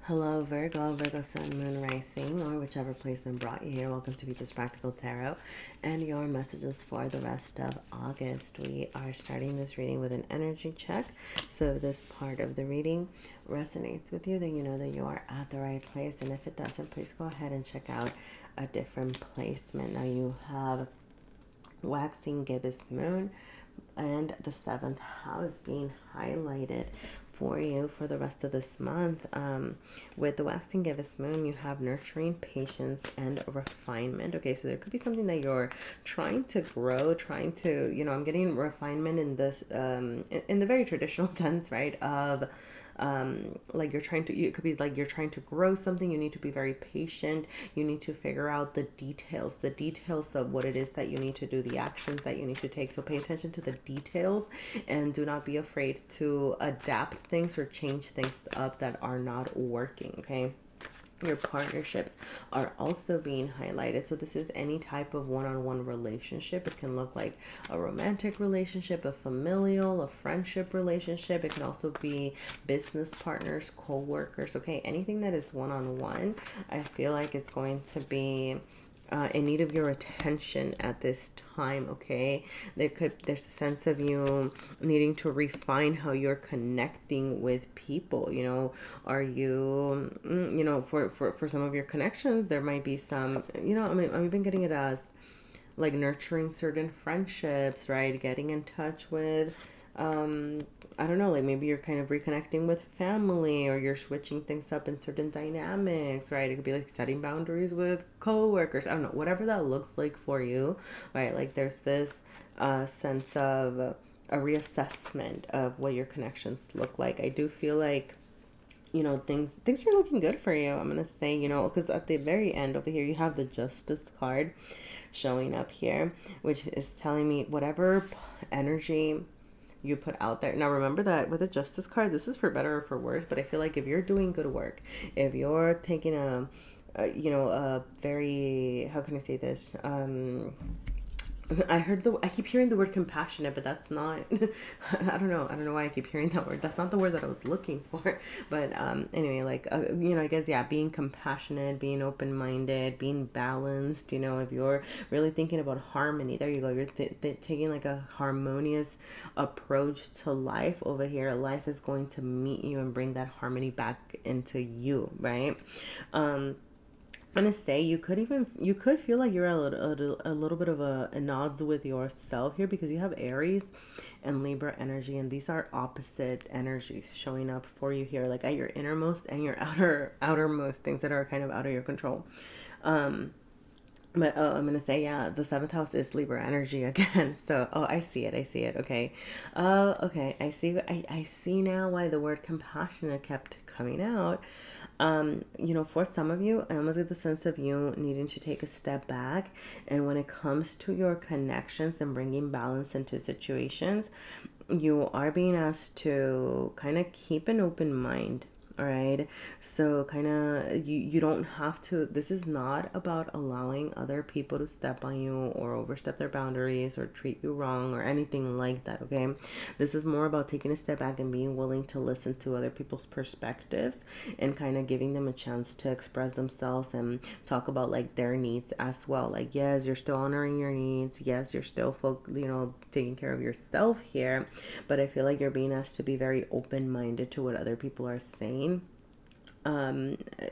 Hello, Virgo, Virgo Sun, Moon, Rising, or whichever placement brought you here. Welcome to Vita's Practical Tarot and your messages for the rest of August. We are starting this reading with an energy check. So if this part of the reading resonates with you, then you know that you are at the right place. And if it doesn't, please go ahead and check out a different placement. Now you have waxing gibbous moon and the seventh house being highlighted for you for the rest of this month. With the waxing gibbous moon, you have nurturing, patience, and refinement. Okay, so there could be something that you're trying to grow, trying to, I'm getting refinement in this, in the very traditional sense, right, of like it could be like you're trying to grow something. You need to be very patient. You need to figure out the details of what it is that you need to do, the actions that you need to take. So pay attention to the details and do not be afraid to adapt things or change things up that are not working. Okay. Your partnerships are also being highlighted. So this is any type of one-on-one relationship. It can look like a romantic relationship, a familial, a friendship relationship. It can also be business partners, co-workers. Okay, anything that is one-on-one, I feel like it's going to be in need of your attention at this time. Okay, there's a sense of you needing to refine how you're connecting with people. Are you for some of your connections, there might be some, I'm even getting it as like nurturing certain friendships, right? Getting in touch with I don't know, like maybe you're kind of reconnecting with family, or you're switching things up in certain dynamics, right? It could be like setting boundaries with coworkers. I don't know, whatever that looks like for you, right? Like there's this sense of a reassessment of what your connections look like. I do feel like things are looking good for you. I'm gonna say, because at the very end over here you have the Justice card showing up here, which is telling me whatever energy you put out there. Now remember that with a Justice card, this is for better or for worse, but I feel like if you're doing good work, if you're taking a very, how can I say this, I keep hearing the word compassionate, but that's not, I don't know why I keep hearing that word. That's not the word that I was looking for. But anyway, like, I guess, yeah, being compassionate, being open-minded, being balanced, if you're really thinking about harmony, there you go. You're taking like a harmonious approach to life over here. Life is going to meet you and bring that harmony back into you, right? I'm gonna say you could feel like you're a little bit of an odds with yourself here, because you have Aries and Libra energy, and these are opposite energies showing up for you here, like at your innermost and your outermost, things that are kind of out of your control. But I'm gonna say, yeah, the seventh house is Libra energy again. So I see it. Okay. Okay. I see now why the word compassionate kept coming out. For some of you, I almost get the sense of you needing to take a step back. And when it comes to your connections and bringing balance into situations, you are being asked to kind of keep an open mind. All right. So kind of you don't have to, this is not about allowing other people to step on you or overstep their boundaries or treat you wrong or anything like that. Okay. This is more about taking a step back and being willing to listen to other people's perspectives and kind of giving them a chance to express themselves and talk about like their needs as well. Like, yes, you're still honoring your needs. Yes, you're still taking care of yourself here, but I feel like you're being asked to be very open-minded to what other people are saying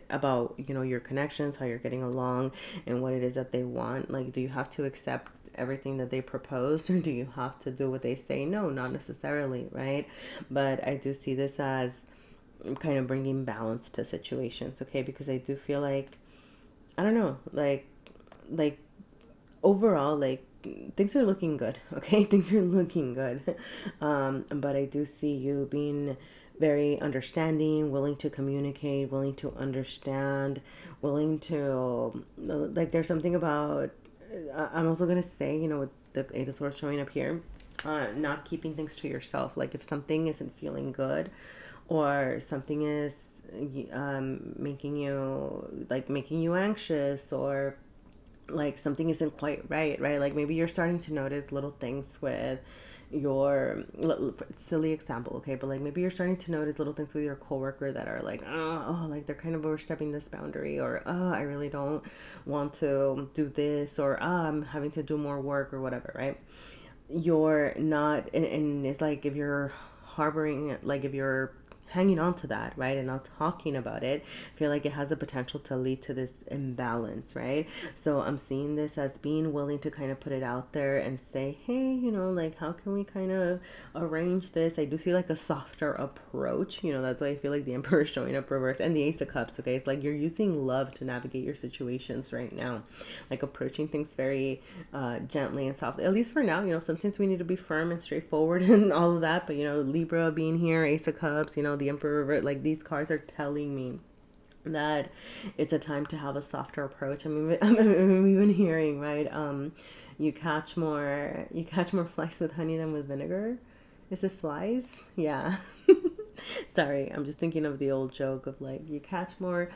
about your connections, how you're getting along, and what it is that they want. Like, do you have to accept everything that they propose, or do you have to do what they say? No, not necessarily, right? But I do see this as kind of bringing balance to situations, okay? Because I do feel like, I don't know, like overall, like things are looking good, okay? Things are looking good. But I do see you being very understanding, willing to communicate, willing to understand, willing to, like, there's something about, I'm also going to say, with the Eight of Swords showing up here, not keeping things to yourself. Like, if something isn't feeling good or something is making you anxious, or like something isn't quite right? Like maybe you're starting to notice little things with silly example, okay, but like maybe you're starting to notice little things with your coworker that are like, oh, like they're kind of overstepping this boundary, or I really don't want to do this, or I'm having to do more work or whatever, right? You're not, and it's like if you're harboring, like if you're hanging on to that, right, and not talking about it, I feel like it has the potential to lead to this imbalance, right? So I'm seeing this as being willing to kind of put it out there and say, hey, like how can we kind of arrange this? I do see like a softer approach, that's why I feel like the Emperor is showing up reverse, and the Ace of Cups, okay? It's like you're using love to navigate your situations right now, like approaching things very gently and softly, at least for now. Sometimes we need to be firm and straightforward and all of that, but Libra being here, Ace of Cups, the Emperor, like these cards are telling me that it's a time to have a softer approach. I'm even hearing, right, you catch more flies with honey than with vinegar. Is it flies? Yeah. Sorry, I'm just thinking of the old joke of like, you catch more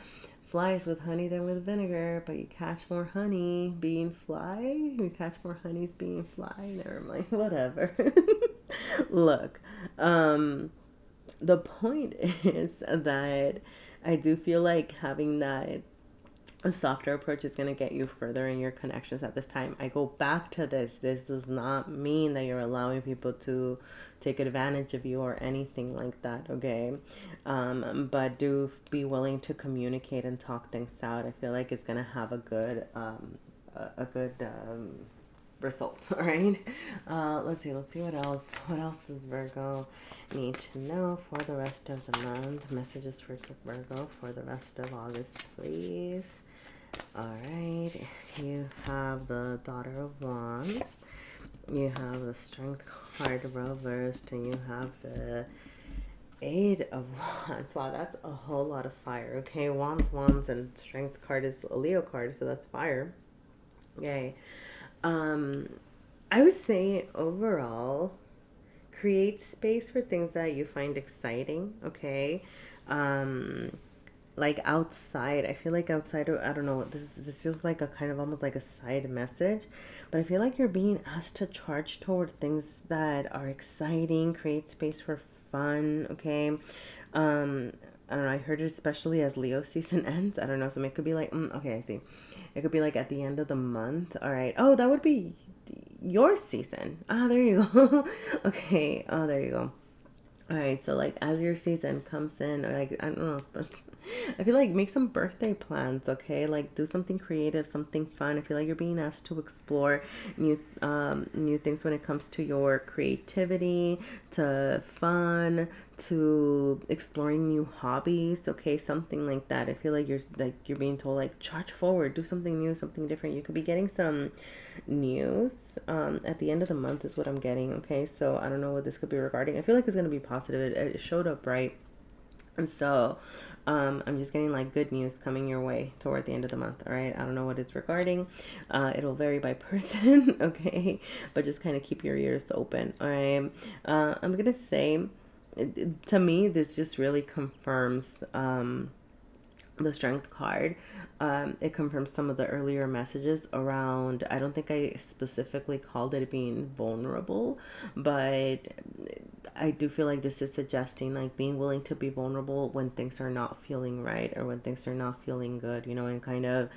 flies with honey than with vinegar, but you catch more honey being fly. You catch more honeys being fly. Never mind, whatever. Look, the point is that I do feel like having that a softer approach is going to get you further in your connections at this time. I go back to this. This does not mean that you're allowing people to take advantage of you or anything like that, okay? But do be willing to communicate and talk things out. I feel like it's going to have a good result. All right. Let's see what else does Virgo need to know for the rest of the month? Messages for Virgo for the rest of August, please. All right, you have the Daughter of Wands, you have the Strength card reversed, and you have the Eight of Wands. Wow, that's a whole lot of fire. Okay, Wands, and Strength card is a Leo card, so that's fire. Yay. I would say overall, create space for things that you find exciting, okay? Like outside, I feel like outside, I don't know, this feels like a kind of almost like a side message, but I feel like you're being asked to charge toward things that are exciting, create space for fun, okay? I don't know, I heard it especially as Leo season ends. I don't know, so it could be like, okay, I see. It could be like at the end of the month. All right. Oh, that would be your season. Ah, there you go. Okay. Oh, there you go. All right, so like as your season comes in, or like, I don't know, I feel like make some birthday plans, okay? Like do something creative, something fun. I feel like you're being asked to explore new things when it comes to your creativity, to fun, to exploring new hobbies, okay? Something like that. I feel like you're being told like charge forward, do something new, something different. You could be getting some news at the end of the month is what I'm getting, okay? So I don't know what this could be regarding. I feel like it's going to be positive. It showed up right, and so I'm just getting like good news coming your way toward the end of the month. All right, I don't know what it's regarding. It'll vary by person. Okay, but just kind of keep your ears open. All right. I'm gonna say, to me, this just really confirms the Strength card. It confirms some of the earlier messages around, I don't think I specifically called it being vulnerable, but I do feel like this is suggesting like being willing to be vulnerable when things are not feeling right, or when things are not feeling good, and kind of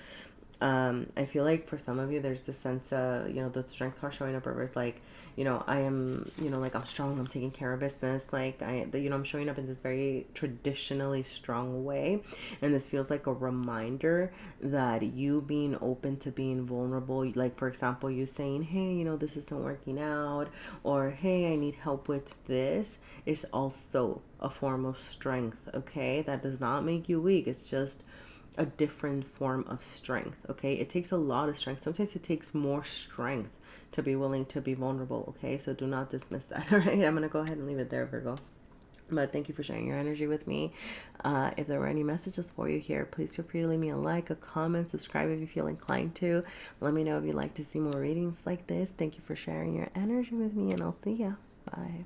I feel like for some of you, there's this sense of, the Strength card showing up reverse, like, I am, like I'm strong, I'm taking care of business. Like I'm showing up in this very traditionally strong way. And this feels like a reminder that you being open to being vulnerable, like for example, you saying, hey, this isn't working out, or hey, I need help with this, is also a form of strength. Okay. That does not make you weak. It's just a different form of strength. Okay, it takes a lot of strength. Sometimes it takes more strength to be willing to be vulnerable. Okay, so do not dismiss that. All right, I'm gonna go ahead and leave it there, Virgo. But thank you for sharing your energy with me. If there were any messages for you here, please feel free to leave me a like, a comment, subscribe if you feel inclined to. Let me know if you'd like to see more readings like this. Thank you for sharing your energy with me, and I'll see ya. Bye.